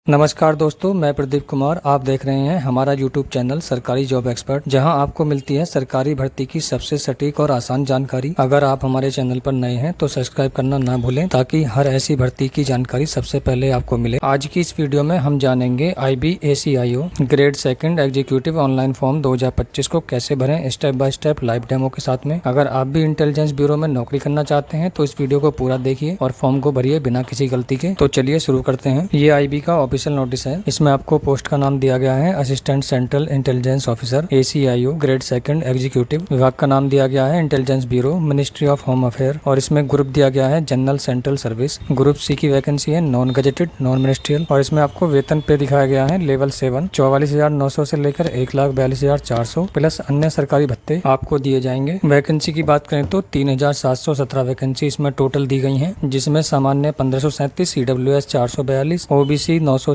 नमस्कार दोस्तों, मैं प्रदीप कुमार। आप देख रहे हैं हमारा यूट्यूब चैनल सरकारी जॉब एक्सपर्ट, जहां आपको मिलती है सरकारी भर्ती की सबसे सटीक और आसान जानकारी। अगर आप हमारे चैनल पर नए हैं तो सब्सक्राइब करना ना भूलें, ताकि हर ऐसी भर्ती की जानकारी सबसे पहले आपको मिले। आज की इस वीडियो में हम जानेंगे IBACIO grade second executive online form 2025 को कैसे भरें, step by step live demo के साथ में। अगर आप भी इंटेलिजेंस ब्यूरो में नौकरी करना चाहते हैं तो इस वीडियो को पूरा देखिए और फॉर्म को भरिए बिना किसी गलती के। तो चलिए शुरू करते हैं। ये IB का ऑफिशियल नोटिस है। इसमें आपको पोस्ट का नाम दिया गया है assistant central intelligence officer ACIO grade second executive. विभाग का नाम दिया गया है intelligence bureau, ministry of home affair. और इसमें ग्रुप दिया गया है general central service. Group C की वैकेंसी है नॉन गजेटेड नॉन मिनिस्ट्रियल। और इसमें आपको वेतन पे दिखाया गया है लेवल 7 44,900 से लेकर 1,42,400 प्लस अन्य सरकारी भत्ते आपको दिए जाएंगे। वैकेंसी की बात करें तो 3,717 वैकेंसी इसमें टोटल दी गई है, जिसमें सामान्य 1537, CWS 442, OBC 946,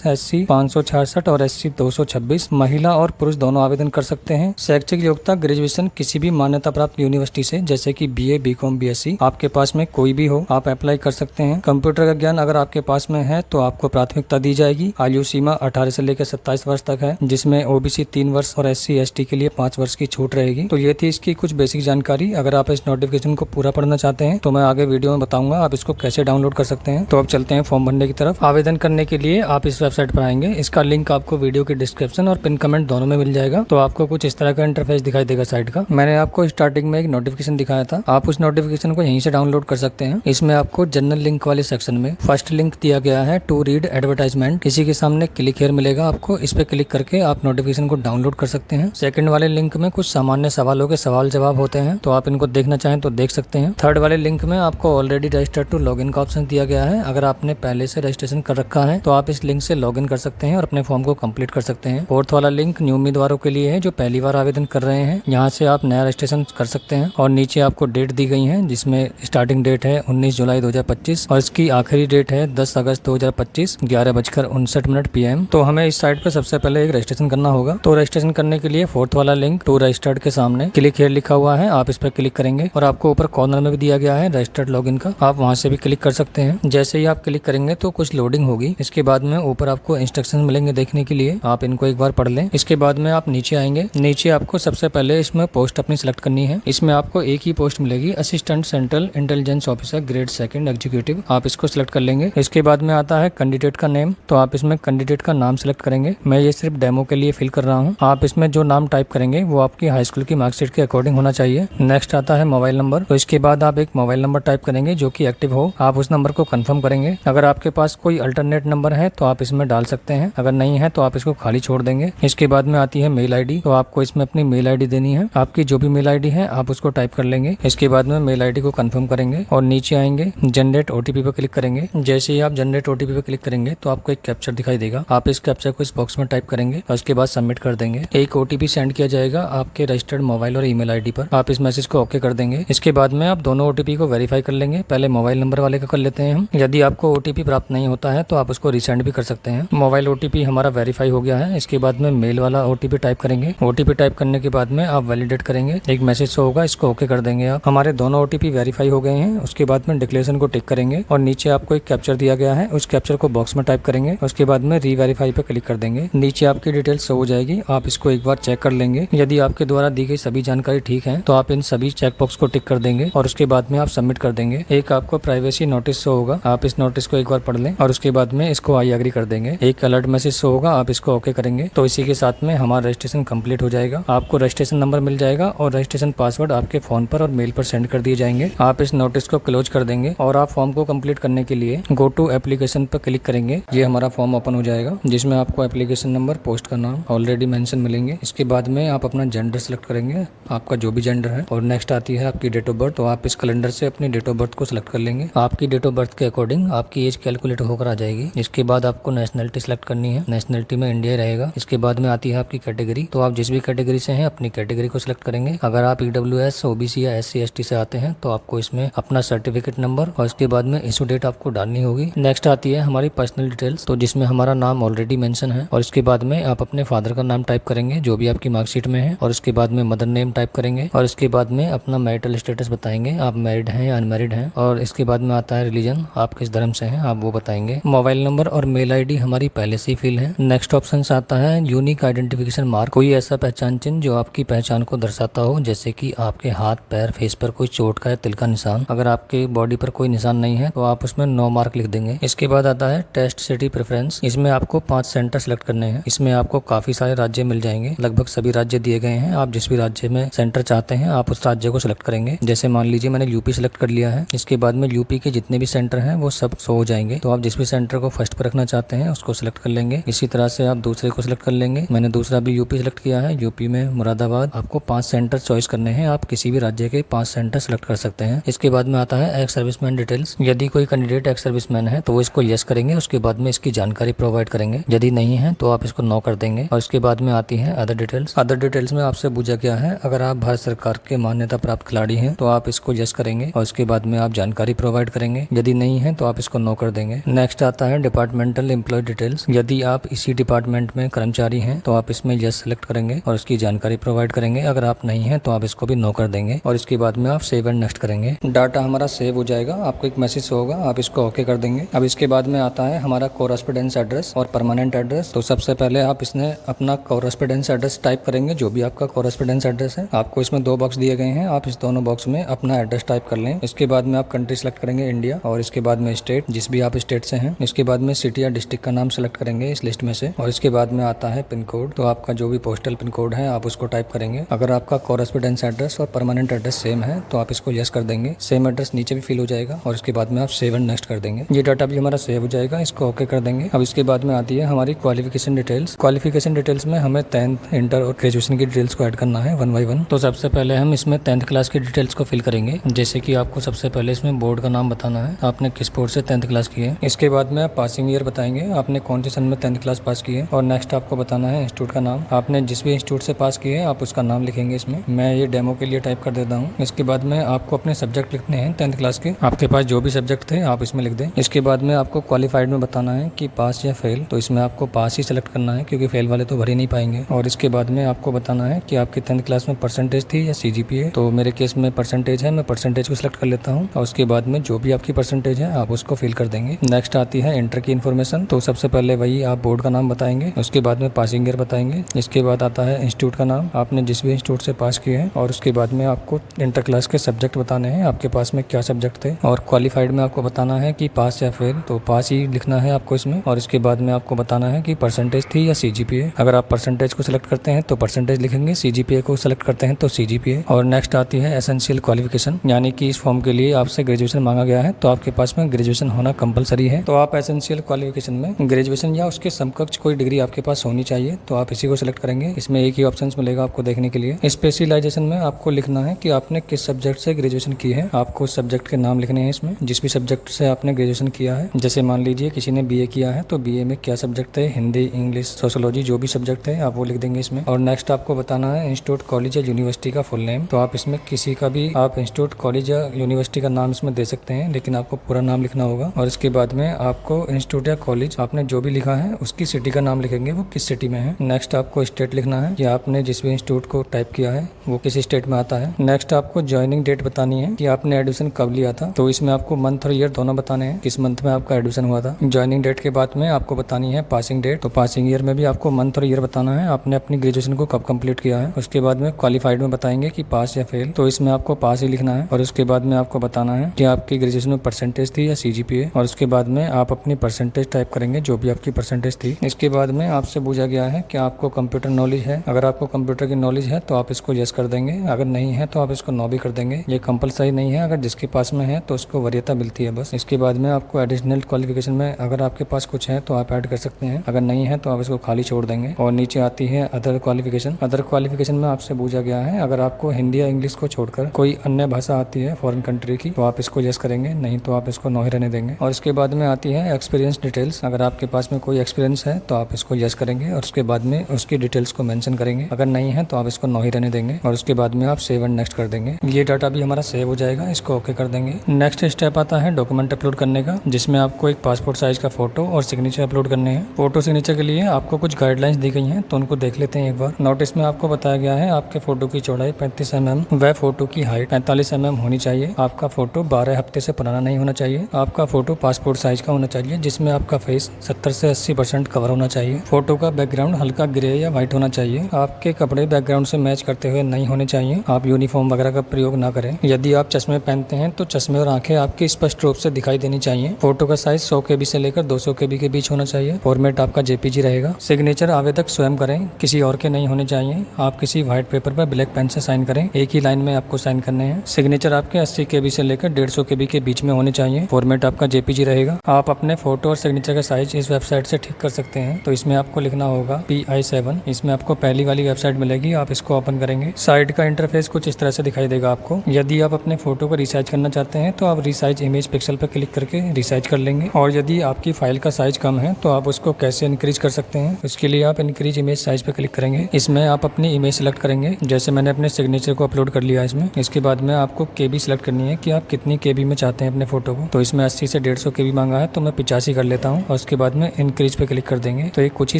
SC 566 और SC 226। महिला और पुरुष दोनों आवेदन कर सकते हैं। शैक्षिक योग्यता ग्रेजुएशन किसी भी मान्यता प्राप्त यूनिवर्सिटी से, जैसे कि BA, BCom, BSc आपके पास में कोई भी हो, आप अप्लाई कर सकते हैं। कंप्यूटर का ज्ञान अगर आपके पास में है तो आपको प्राथमिकता दी जाएगी। आयु सीमा 18 से लेकर 27 वर्ष तक है, जिसमें OBC 3 वर्ष और SC ST के लिए 5 वर्ष की छूट रहेगी। तो ये थी इसकी कुछ बेसिक जानकारी। अगर आप इस नोटिफिकेशन को पूरा पढ़ना चाहते हैं तो मैं आगे वीडियो में बताऊंगा आप इसको कैसे डाउनलोड कर सकते हैं। तो अब चलते हैं फॉर्म भरने की तरफ। आवेदन करने के लिए आप इस वेबसाइट पर आएंगे। इसका लिंक आपको वीडियो के डिस्क्रिप्शन और पिन कमेंट दोनों में मिल जाएगा। तो आपको कुछ इस तरह का इंटरफेस दिखाई देगा साइट का। मैंने आपको स्टार्टिंग में एक नोटिफिकेशन दिखाया था, आप उस नोटिफिकेशन को यहीं से डाउनलोड कर सकते हैं। इसमें आपको जनरल लिंक वाले सेक्शन में फर्स्ट लिंक दिया गया है टू रीड एडवर्टाइजमेंट। इसी के सामने क्लिक हियर मिलेगा, आपको इस पे क्लिक करके आप नोटिफिकेशन को डाउनलोड कर सकते हैं। सेकंड वाले लिंक में कुछ सामान्य सवालों के सवाल जवाब होते हैं, तो आप इनको देखना चाहें तो देख सकते हैं। थर्ड वाले लिंक में आपको ऑलरेडी रजिस्टर्ड टू लॉगिन का ऑप्शन दिया गया है। अगर आपने पहले से रजिस्ट्रेशन कर रखा है तो आप इस लिंक से लॉगिन कर सकते हैं और अपने फॉर्म को कंप्लीट कर सकते हैं। फोर्थ वाला लिंक न्यू उम्मीदवारों के लिए है जो पहली बार आवेदन कर रहे हैं। यहाँ से आप नया रजिस्ट्रेशन कर सकते हैं। और नीचे आपको डेट दी गई है, जिसमें स्टार्टिंग डेट है 19 जुलाई 2025 और इसकी आखिरी डेट है 10 अगस्त 2025 11:59 PM। तो हमें इस साइट पर सबसे पहले एक रजिस्ट्रेशन करना होगा। तो रजिस्ट्रेशन करने के लिए फोर्थ वाला लिंक टू रजिस्टर्ड के सामने क्लिक हियर लिखा हुआ है, आप इस पर क्लिक करेंगे और आपको ऊपर कॉर्नर में भी दिया गया है रजिस्टर्ड लॉगिन का, आप वहां से भी क्लिक कर सकते हैं। जैसे ही आप क्लिक करेंगे तो कुछ लोडिंग होगी। इसके बाद में ऊपर आपको इंस्ट्रक्शन मिलेंगे देखने के लिए, आप इनको एक बार पढ़ लें। इसके बाद में आप नीचे आएंगे। नीचे आपको सबसे पहले इसमें पोस्ट अपनी सिलेक्ट करनी है। इसमें आपको एक ही पोस्ट मिलेगी, assistant central intelligence officer grade second executive, आप इसको सिलेक्ट कर लेंगे। इसके बाद में आता है कैंडिडेट का नेम, तो आप इसमें कैंडिडेट का नाम सिलेक्ट करेंगे। मैं ये सिर्फ डेमो के लिए फिल कर रहा हूँ। आप इसमें जो नाम टाइप करेंगे वो आपकी हाई स्कूल की मार्कशीट के अकॉर्डिंग होना चाहिए। नेक्स्ट आता है मोबाइल नंबर, तो इसके बाद आप एक मोबाइल नंबर टाइप करेंगे जो कि एक्टिव हो, आप उस नंबर को कंफर्म करेंगे। अगर आपके पास कोई अल्टरनेट नंबर है तो आप इसमें डाल सकते हैं, अगर नहीं है तो आप इसको खाली छोड़ देंगे। इसके बाद में आती है मेल ID, तो आपको इसमें अपनी मेल ID देनी है। आपकी जो भी मेल ID है आप उसको टाइप कर लेंगे। इसके बाद में मेल ID को कंफर्म करेंगे और नीचे आएंगे जनरेट OTP पे क्लिक करेंगे। जैसे ही आप जनरेट OTP पे क्लिक करेंगे तो आपको एक कैप्चर दिखाई देगा, आप इस कैप्चर को इस बॉक्स में टाइप करेंगे और उसके बाद सबमिट कर देंगे। एक OTP सेंड किया जाएगा आपके रजिस्टर्ड मोबाइल और ईमेल ID पर, आप इस मैसेज को ओके कर देंगे। इसके बाद में आप दोनों OTP को वेरीफाई कर लेंगे। पहले मोबाइल नंबर वाले का कर लेते हैं हम। यदि आपको OTP प्राप्त नहीं होता है तो आप उसको रिसेंड भी कर सकते हैं। मोबाइल OTP हमारा वेरीफाई हो गया है। इसके बाद में मेल वाला OTP टाइप करेंगे। OTP टाइप करने के बाद में आप वैलिडेट करेंगे, एक मैसेज शो होगा, इसको ओके कर देंगे आप। हमारे दोनों OTP वेरीफाई हो गए हैं। उसके बाद में डिक्लेरेशन को टिक करेंगे और नीचे आपको एक कैप्चर दिया गया है, उस कैप्चर को बॉक्स में टाइप करेंगे। उसके बाद में रीवेरीफाई पे क्लिक कर देंगे। नीचे आपकी डिटेल्स शो हो जाएगी, आप इसको एक बार चेक कर लेंगे। यदि आपके द्वारा दी गई सभी जानकारी ठीक है तो आप इन सभी चेक बॉक्स को टिक कर देंगे और उसके बाद में आप सबमिट कर देंगे। एक आपको प्राइवेसी नोटिस शो होगा, आप इस नोटिस को एक बार पढ़ लें और उसके बाद में इसको आई एग्री कर देंगे। एक अलर्ट मैसेज शो होगा, आप इसको ओके करेंगे। तो इसी के साथ में हमारा रजिस्ट्रेशन कंप्लीट हो जाएगा। आपको रजिस्ट्रेशन नंबर मिल जाएगा और रजिस्ट्रेशन पासवर्ड आपके फोन पर और मेल पर सेंड कर दिए जाएंगे। आप इस नोटिस को क्लोज कर देंगे और आप फॉर्म को कंप्लीट करने के लिए गो टू एप्लीकेशन पर क्लिक करेंगे। ये हमारा फॉर्म ओपन हो जाएगा, जिसमें आपको एप्लीकेशन नंबर, पोस्ट का नाम ऑलरेडी मेंशन मिलेंगे। इसके बाद में आप अपना जेंडर सेलेक्ट करेंगे, आपका जो भी जेंडर है। और नेक्स्ट आती है आपकी डेट ऑफ बर्थ, तो आप इस कैलेंडर से अपनी डेट ऑफ बर्थ को सिलेक्ट कर लेंगे। आपकी डेट ऑफ बर्थ के अकॉर्डिंग आपकी एज कैलकुलेट होकर आ जाएगी। इसके बाद आपको नेशनलिटी सेलेक्ट करनी है, नेशनलिटी में इंडिया रहेगा। इसके बाद में आती है आपकी कैटेगरी, तो आप जिस भी कैटेगरी से हैं अपनी कैटेगरी को सिलेक्ट करेंगे। अगर आप EWS, OBC या SC ST से आते हैं तो आपको इसमें अपना सर्टिफिकेट नंबर और इसके बाद में इशू डेट आपको डालनी होगी। नेक्स्ट आती है हमारी पर्सनल डिटेल्स, तो जिसमें हमारा नाम ऑलरेडी मेंशन है और इसके बाद में आप अपने फादर का नाम टाइप करेंगे जो भी आपकी मार्कशीट में है और इसके बाद में मदर नेम टाइप करेंगे और इसके बाद में अपना मैरिटल स्टेटस बताएंगे, आप मैरिड हैं या अनमैरिड हैं। और इसके बाद में आता है रिलीजन, आप किस धर्म से हैं आप वो बताएंगे। मोबाइल नंबर और मेल आईडी हमारी पहले से ही फिल है। नेक्स्ट ऑप्शन आता है यूनिक आइडेंटिफिकेशन मार्क, कोई ऐसा पहचान चिन्ह जो आपकी पहचान को दर्शाता हो, जैसे कि आपके हाथ पैर फेस पर कोई चोट का या तिल का निशान। अगर आपके बॉडी पर कोई निशान नहीं है तो आप उसमें नो मार्क लिख देंगे। इसके बाद आता है टेस्ट सिटी प्रेफरेंस, इसमें आपको 5 सेंटर सेलेक्ट करने हैं। इसमें आपको काफी सारे राज्य मिल जाएंगे, लगभग सभी राज्य दिए गए हैं। आप जिस भी राज्य में सेंटर चाहते हैं आप उस राज्य को सिलेक्ट करेंगे। जैसे मान लीजिए मैंने यूपी सेलेक्ट कर लिया है। इसके बाद में यूपी के जितने भी सेंटर हैं वो सब शो हो जाएंगे। तो आप जिस भी सेंटर को फर्स्ट पर रखना चाहते हैं उसको सिलेक्ट कर लेंगे। इसी तरह से आप दूसरे को सिलेक्ट कर लेंगे। मैंने दूसरा भी यूपी सिलेक्ट किया है। यूपी में मुरादाबाद। आपको 5 सेंटर चॉइस करने हैं, आप किसी भी राज्य के 5 सेंटर सेलेक्ट कर सकते हैं। इसके बाद में आता है एक्स सर्विसमैन डिटेल्स, यदि कोई कैंडिडेट एक्स सर्विसमैन है तो वो इसको यस करेंगे, उसके बाद में इसकी जानकारी प्रोवाइड करेंगे। यदि नहीं है तो आप इसको नो कर देंगे। और इसके बाद में आती है अदर डिटेल्स। अदर डिटेल्स में आपसे पूछा गया है अगर आप भारत सरकार के मान्यता प्राप्त खिलाड़ी हैं तो आप इसको यस करेंगे और इसके बाद में आप जानकारी प्रोवाइड करेंगे। यदि नहीं है तो आप इसको नो कर देंगे। नेक्स्ट आता है डिपार्टमेंटल एम्प्लॉय डिटेल्स, यदि आप इसी डिपार्टमेंट में कर्मचारी हैं तो आप इसमें यस सेलेक्ट करेंगे और इसकी जानकारी प्रोवाइड करेंगे। अगर आप नहीं है तो आप इसको भी नो कर देंगे और इसके बाद में आप सेव एंड नेक्स्ट करेंगे। डाटा हमारा सेव हो जाएगा, आपको एक मैसेज होगा, आप इसको ओके कर देंगे। अब इसके बाद में आता है हमारा कोरेस्पोंडेंस एड्रेस और परमानेंट एड्रेस। तो सबसे पहले आप इसने अपना कोरेस्पोंडेंस एड्रेस टाइप करेंगे, जो भी आपका कोरेस्पोंडेंस एड्रेस है। आपको इसमें 2 बॉक्स दिए गए हैं, आप इस दोनों बॉक्स में अपना एड्रेस टाइप कर लें। इसके बाद में आप कंट्री सेलेक्ट करेंगे इंडिया, और इसके बाद में स्टेट, जिस भी आप स्टेट से हैं। इसके बाद में सिटी या डिस्ट्रिक्ट का नाम सेलेक्ट करेंगे इस लिस्ट में से, और इसके बाद में आता है पिन कोड। तो आपका जो भी पोस्टल पिन कोड है आप उसको टाइप करेंगे। अगर आपका कोरेस्पोंडेंस एड्रेस और परमानेंट एड्रेस सेम है तो आप इसको यस कर देंगे। सेम एड्रेस नीचे भी फिल हो जाएगा और इसके बाद में आप सेव एंड नेक्स्ट कर देंगे। ये डाटा भी हमारा सेव हो जाएगा, इसको ओके कर देंगे। अब इसके बाद में आती है हमारी क्वालिफिकेशन डिटेल्स। क्वालिफिकेशन डिटेल्स में हमें 10th, इंटर और ग्रेजुएशन की डिटेल्स को ऐड करना है 1 by 1। तो सबसे पहले हम इसमें 10th क्लास की डिटेल्स को फिल करेंगे। जैसे कि आपको सबसे पहले इसमें बोर्ड का नाम बताना है, आपने किस बोर्ड से 10th क्लास की है। इसके बाद में आप पासिंग ईयर बताएंगे, आपने कौन से सन में 10th क्लास पास की है। और नेक्स्ट आपको बताना है इंस्टीट्यूट का नाम, आपने जिस भी इंस्टीट्यूट से पास की है आप उसका नाम लिखेंगे इसमें। मैं ये डेमो के लिए टाइप कर देता हूँ। इसके बाद में आपको अपने सब्जेक्ट लिखने हैं 10th क्लास के, आपके पास जो भी सब्जेक्ट थे आप इसमें लिख दें। इसके बाद में आपको क्वालिफाइड में बताना है कि पास या फेल, तो इसमें आपको पास ही सेलेक्ट करना है क्योंकि फेल वाले तो भर ही नहीं पाएंगे। और इसके बाद में आपको बताना है कि आपकी 10th क्लास में परसेंटेज थी या CGPA। तो मेरे केस में परसेंटेज है, मैं परसेंटेज को सिलेक्ट कर लेता हूँ और उसके बाद में जो भी आपकी परसेंटेज है आप उसको फिल कर देंगे। नेक्स्ट आती है इंटर की इन्फॉर्मेशन। तो सबसे पहले वही आप बोर्ड का नाम बताएंगे, उसके बाद में पासिंग ईयर बताएंगे। इसके बाद आता है इंस्टीट्यूट का नाम, आपने जिस भी इंस्टीट्यूट से पास किए हैं। और उसके बाद में आपको इंटर क्लास के सब्जेक्ट बताने हैं, आपके पास में क्या सब्जेक्ट थे। और क्वालिफाइड में आपको बताना है कि पास या फेल, तो पास ही लिखना है आपको इसमें। और इसके बाद में आपको बताना है कि परसेंटेज थी या CGPA। अगर आप परसेंटेज को सिलेक्ट करते हैं तो परसेंटेज लिखेंगे, CGPA को सिलेक्ट करते हैं तो CGPA। और नेक्स्ट आती है एसेंशियल क्वालिफिकेशन, यानी कि इस फॉर्म के लिए आपसे ग्रेजुएशन मांगा गया है तो आपके पास में ग्रेजुएशन होना कंपलसरी है। तो आप एसेंशियल क्वालिफिकेशन में ग्रेजुएशन या उसके समकक्ष कोई डिग्री आपके पास होनी चाहिए, तो आप इसी को सिलेक्ट करेंगे। इसमें एक ही ऑप्शन मिलेगा आपको देखने के लिए। स्पेशलाइजेशन में आपको लिखना है कि आपने किस सब्जेक्ट से ग्रेजुएशन की है, आपको उस सब्जेक्ट के नाम लिखने हैं इसमें, जिस भी सब्जेक्ट से आपने ग्रेजुएशन किया है। जैसे मान लीजिए किसी ने BA किया है तो BA में क्या सब्जेक्ट थे, हिंदी, इंग्लिश, सोशियोलॉजी, जो भी सब्जेक्ट थे आप वो लिख देंगे इसमें। और नेक्स्ट आपको बताना है इंस्टीट्यूट, कॉलेज या यूनिवर्सिटी का फुल नेम। तो आप इसमें किसी का भी आप इंस्टीट्यूट, कॉलेज या यूनिवर्सिटी का नाम इसमें दे सकते हैं, लेकिन आपको पूरा नाम लिखना होगा। और इसके बाद में आपको इंस्टीट्यूट या कॉलेज आपने जो भी लिखा है उसकी सिटी का नाम लिखेंगे, वो किस सिटी में है। नेक्स्ट आपको स्टेट लिखना है कि आपने जिस भी इंस्टीट्यूट को टाइप किया है वो किस स्टेट में आता है। नेक्स्ट आपको ज्वाइनिंग डेट बतानी है कि आपने एडमिशन कब लिया था, तो इसमें आपको मंथ और ईयर दोनों बताने हैं, किस मंथ में आपका एडमिशन हुआ था। ज्वाइनिंग डेट के बाद में आपको बतानी है पासिंग डेट, तो पासिंग ईयर में भी आपको मंथ और ईयर बताना है, आपने अपनी ग्रेजुएशन को कब कंप्लीट किया है। उसके बाद में क्वालिफाइड में बताएंगे कि पास या फेल, तो इसमें आपको पास ही लिखना है। और उसके बाद में आपको बताना है कि आपकी ग्रेजुएशन में परसेंटेज थी या CGPA, और उसके बाद में आप अपनी परसेंटेज टाइप करेंगे जो भी आपकी परसेंटेज थी। इसके बाद में आपसे पूछा गया है कि आपको कंप्यूटर नॉलेज है, अगर आपको कंप्यूटर की नॉलेज है तो आप इसको यस कर देंगे, अगर नहीं है तो आप इसको नो भी कर देंगे। ये कंपलसरी नहीं है, अगर जिसके पास में है तो उसको वरीयता मिलती है बस। इसके बाद में आपको एडिशनल क्वालिफिकेशन में अगर आपके पास कुछ है तो आप ऐड कर सकते हैं, अगर नहीं है तो आप इसको खाली छोड़ देंगे। और नीचे आती है अदर क्वालिफिकेशन। अदर क्वालिफिकेशन में आपसे पूछा गया है अगर आपको हिंदी या इंग्लिश को छोड़कर कोई अन्य भाषा आती है फॉरेन कंट्री की तो आप इसको यस करेंगे, नहीं तो आप इसको नो ही रहने देंगे। और इसके बाद में आती है एक्सपीरियंस डिटेल्स, अगर आपके पास में कोई एक्सपीरियंस है तो आप इसको यस करेंगे और उसके बाद में उसकी डिटेल्स को मेंशन करेंगे, अगर नहीं है तो आप इसको नो ही रहने देंगे। और उसके बाद में आप सेव एंड नेक्स्ट कर देंगे। ये डाटा भी हमारा सेव हो जाएगा, इसको ओके कर देंगे। नेक्स्ट स्टेप आता है डॉक्यूमेंट अपलोड करने का, जिसमें आपको एक पासपोर्ट साइज का फोटो और सिग्नेचर अपलोड करने हैं। फोटो सिग्नेचर के लिए आपको कुछ गाइडलाइंस दी गई हैं तो उनको देख लेते हैं एक बार। नोटिस में आपको बताया गया है आपके फोटो की चौड़ाई 35 mm व फोटो की हाइट 45 mm होनी चाहिए। आपका फोटो 12 हफ्ते से पुराना नहीं होना चाहिए। आपका फोटो पासपोर्ट साइज का होना चाहिए, जिसमें जिसमें आपका फेस 70 से 80% कवर होना चाहिए। फोटो का बैकग्राउंड हल्का ग्रे या व्हाइट होना चाहिए। आपके कपड़े बैकग्राउंड से मैच करते हुए नहीं होने चाहिए। आप यूनिफॉर्म वगैरह का प्रयोग ना करें। यदि आप चश्मे पहनते हैं तो चश्मे और आंखें आपकी स्पष्ट रूप से दिखाई देनी चाहिए। फोटो का साइज 100 KB से लेकर 200 KB के बीच होना चाहिए। फॉर्मेट आपका JPG रहेगा। सिग्नेचर आवेदक स्वयं करें, किसी और के नहीं होने चाहिए। आप किसी व्हाइट पेपर पर ब्लैक पेन से साइन करें। एक ही लाइन में आपको साइन करने हैं। सिग्नेचर आपके 80 KB से लेकर 150 KB के बीच में होने चाहिए। फॉर्मेट आपका JPG रहेगा। आप अपने फोटो और सिग्नेचर का साइज इस वेबसाइट से ठीक कर सकते हैं। तो इसमें आपको लिखना होगा PI7। इसमें आपको पहली वाली वेबसाइट मिलेगी, आप इसको ओपन करेंगे। साइट का इंटरफेस कुछ इस तरह से दिखाई देगा आपको। यदि आप अपने फोटो को रिसाइज करना चाहते हैं तो आप रिसाइज इमेज पिक्सल पर क्लिक करके रिसाइज कर लेंगे। और यदि आपकी फाइल का साइज कम है तो आप उसको कैसे इंक्रीज कर सकते हैं, इसके लिए आप इंक्रीज इमेज साइज पे क्लिक करेंगे। इसमें आप अपनी इमेज सेलेक्ट करेंगे। जैसे मैंने अपने सिग्नेचर को अपलोड कर लिया इसमें। इसके बाद में आपको KB सेलेक्ट करनी है कि आप कितनी KB में चाहते हैं अपने फोटो को। तो इसमें 80 से 150 KB मांगा है तो मैं 85 कर लेता हूँ और उसके बाद में इंक्रीज पे क्लिक कर देंगे। तो एक कुछ ही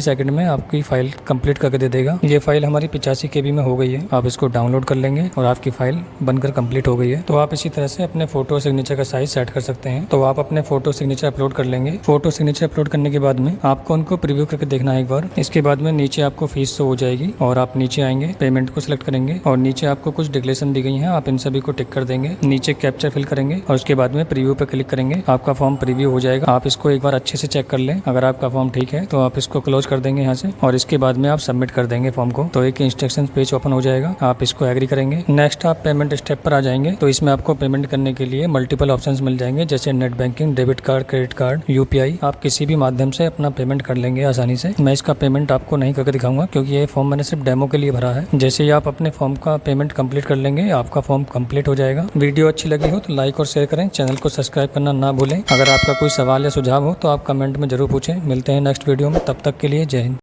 सेकंड में आपकी फाइल कंप्लीट करके दे देगा। ये फाइल हमारी 85 KB में हो गई है। आप इसको डाउनलोड कर लेंगे और आपकी फाइल बनकर कंप्लीट हो गई है। तो आप इसी तरह से अपने फोटो और सिग्नेचर का साइज सेट कर सकते हैं। तो आप अपने फोटो सिग्नेचर अपलोड कर लेंगे। फोटो सिग्नेचर अपलोड करने के बाद में आपको उनको प्रीव्यू करके देखना है एक बार। इसके बाद में नीचे आपको फीस शो हो जाएगी और आप नीचे आएंगे, पेमेंट को सिलेक्ट करेंगे और नीचे आपको कुछ डिक्लेरेशन दी गई है, आप इन सभी को टिक कर देंगे। नीचे कैप्चर फिल करेंगे और उसके बाद में प्रीव्यू पे क्लिक करेंगे। आपका फॉर्म प्रीव्यू हो जाएगा। आप इसको एक बार अच्छे से चेक कर लें। अगर आपका फॉर्म ठीक है तो आप इसको क्लोज कर देंगे यहाँ से और इसके बाद में आप सबमिट कर देंगे फॉर्म को। तो एक इंस्ट्रक्शन पेज ओपन हो जाएगा, आप इसको एग्री करेंगे। नेक्स्ट आप पेमेंट स्टेप पर आ जाएंगे। तो इसमें आपको पेमेंट करने के लिए मल्टीपल ऑप्शंस मिल जाएंगे, जैसे net banking, debit card, credit card, UPI। आप किसी भी माध्यम से अपना पेमेंट कर लेंगे आसानी से। मैं इसका पेमेंट आपको नहीं करके दिखाऊंगा क्योंकि ये फॉर्म मैंने सिर्फ डेमो के लिए भरा है। जैसे ही आप अपने फॉर्म का पेमेंट कंप्लीट कर लेंगे, आपका फॉर्म कंप्लीट हो जाएगा। वीडियो अच्छी लगी हो तो लाइक और शेयर करें, चैनल को सब्सक्राइब करना ना भूलें। अगर आपका कोई सवाल या सुझाव हो तो आप कमेंट में जरूर पूछें। मिलते हैं नेक्स्ट वीडियो में, तब तक के लिए जय हिंद।